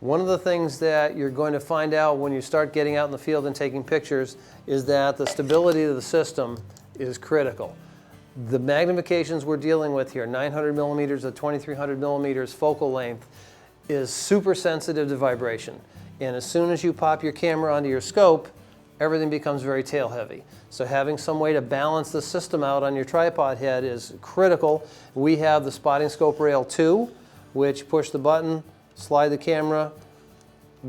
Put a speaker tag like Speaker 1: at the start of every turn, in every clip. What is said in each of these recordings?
Speaker 1: One of the things that you're going to find out when you start getting out in the field and taking pictures is that the stability of the system is critical. The magnifications we're dealing with here, 900 millimeters to 2300 millimeters focal length, is super sensitive to vibration. And as soon as you pop your camera onto your scope, everything becomes very tail heavy. So having some way to balance the system out on your tripod head is critical. We have the Spotting Scope Rail 2, which push the button, slide the camera,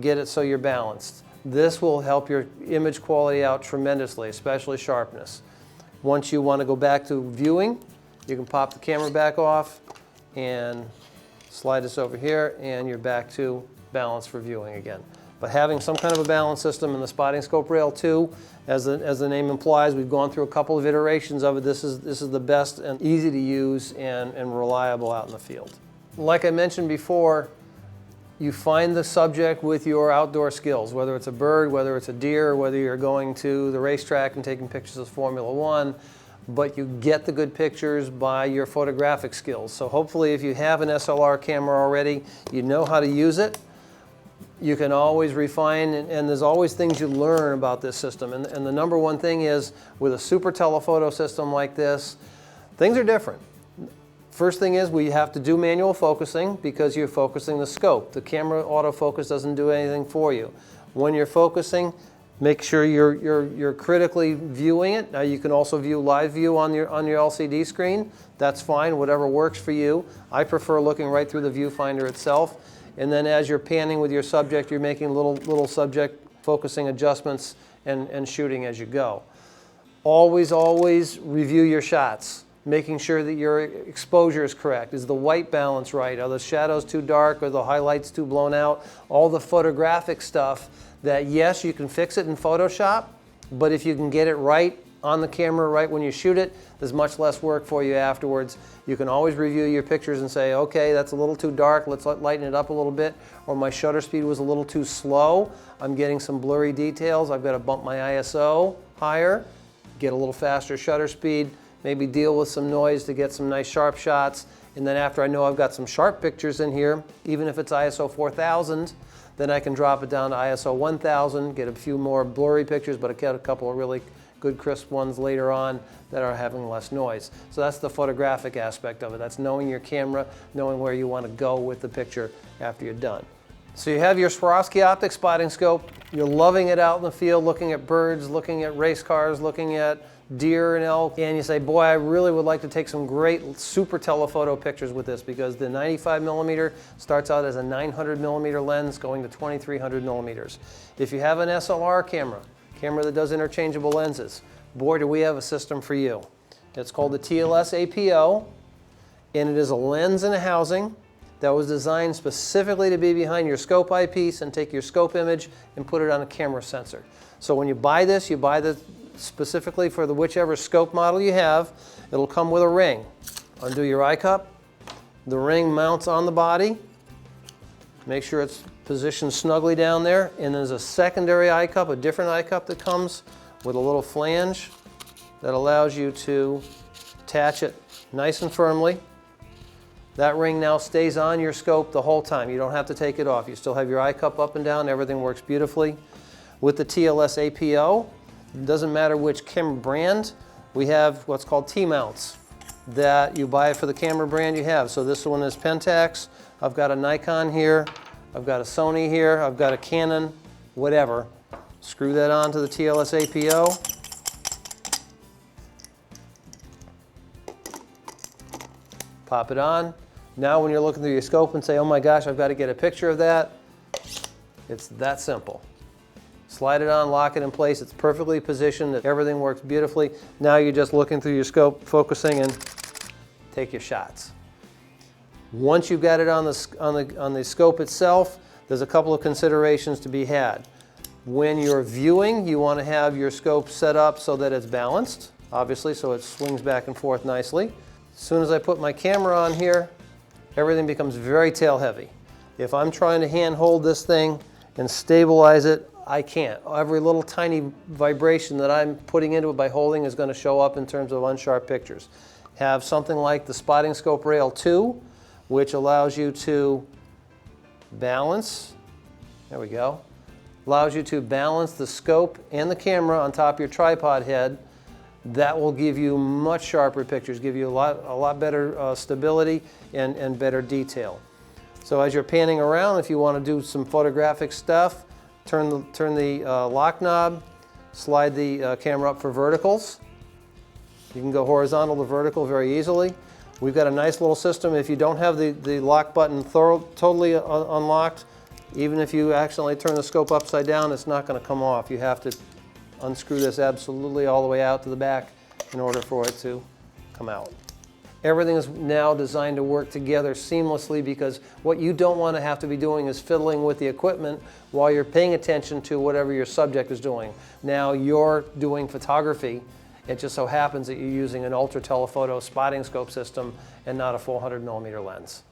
Speaker 1: get it so you're balanced. This will help your image quality out tremendously, especially sharpness. Once you want to go back to viewing, you can pop the camera back off and slide this over here, and you're back to balance for viewing again. But having some kind of a balance system in the Spotting Scope Rail 2, as the name implies, we've gone through a couple of iterations of it. This is the best and easy to use and reliable out in the field. Like I mentioned before, you find the subject with your outdoor skills, whether it's a bird, whether it's a deer, whether you're going to the racetrack and taking pictures of Formula One, but you get the good pictures by your photographic skills. So hopefully if you have an SLR camera already, you know how to use it. You can always refine, and there's always things you learn about this system. And the number one thing is, with a super telephoto system like this, things are different. First thing is, we have to do manual focusing because you're focusing the scope. The camera autofocus doesn't do anything for you. When you're focusing, make sure you're critically viewing it. Now you can also view live view on your LCD screen. That's fine, whatever works for you. I prefer looking right through the viewfinder itself. And then as you're panning with your subject, you're making little subject focusing adjustments and shooting as you go. Always review your shots, making sure that your exposure is correct. Is the white balance right? Are the shadows too dark? Are the highlights too blown out? All the photographic stuff that, yes, you can fix it in Photoshop, but if you can get it right on the camera right when you shoot it, there's much less work for you afterwards. You can always review your pictures and say, okay, that's a little too dark, let's lighten it up a little bit, or my shutter speed was a little too slow, I'm getting some blurry details, I've got to bump my ISO higher, get a little faster shutter speed, maybe deal with some noise to get some nice sharp shots, and then after I know I've got some sharp pictures in here, even if it's ISO 4000, then I can drop it down to ISO 1000, get a few more blurry pictures, but I get a couple of really good crisp ones later on that are having less noise. So that's the photographic aspect of it. That's knowing your camera, knowing where you want to go with the picture after you're done. So you have your Swarovski optic spotting scope. You're loving it out in the field, looking at birds, looking at race cars, looking at deer and elk, and you say, boy, I really would like to take some great super telephoto pictures with this, because the 95 millimeter starts out as a 900 millimeter lens going to 2300 millimeters. If you have an SLR camera that does interchangeable lenses, boy, do we have a system for you. It's called the TLS APO, and it is a lens and a housing that was designed specifically to be behind your scope eyepiece and take your scope image and put it on a camera sensor. So when you buy this, you buy this specifically for the whichever scope model you have. It'll come with a ring. Undo your eye cup. The ring mounts on the body. Make sure it's positioned snugly down there. And there's a secondary eye cup, a different eye cup that comes with a little flange that allows you to attach it nice and firmly. That ring now stays on your scope the whole time. You don't have to take it off. You still have your eye cup up and down. Everything works beautifully. With the TLS APO, it doesn't matter which camera brand, we have what's called T-mounts that you buy for the camera brand you have. So this one is Pentax. I've got a Nikon here. I've got a Sony here. I've got a Canon, whatever. Screw that onto the TLS APO. Pop it on. Now when you're looking through your scope and say, oh my gosh, I've got to get a picture of that, it's that simple. Slide it on, lock it in place, it's perfectly positioned, everything works beautifully. Now you're just looking through your scope, focusing, and take your shots. Once you've got it on the scope itself, there's a couple of considerations to be had. When you're viewing, you want to have your scope set up so that it's balanced, obviously, so it swings back and forth nicely. As soon as I put my camera on here, everything becomes very tail heavy. If I'm trying to hand hold this thing and stabilize it, I can't. Every little tiny vibration that I'm putting into it by holding is going to show up in terms of unsharp pictures. Have something like the Spotting Scope Rail 2, which allows you to balance There we go. Allows you to balance the scope and the camera on top of your tripod head. That will give you much sharper pictures, give you a lot better stability and better detail. So as you're panning around, if you want to do some photographic stuff, turn the lock knob, slide the camera up for verticals. You can go horizontal to vertical very easily. We've got a nice little system. If you don't have the lock button totally unlocked, even if you accidentally turn the scope upside down, it's not going to come off. You have to unscrew this absolutely all the way out to the back in order for it to come out. Everything is now designed to work together seamlessly, because what you don't want to have to be doing is fiddling with the equipment while you're paying attention to whatever your subject is doing. Now you're doing photography. It just so happens that you're using an ultra telephoto spotting scope system and not a 400mm lens.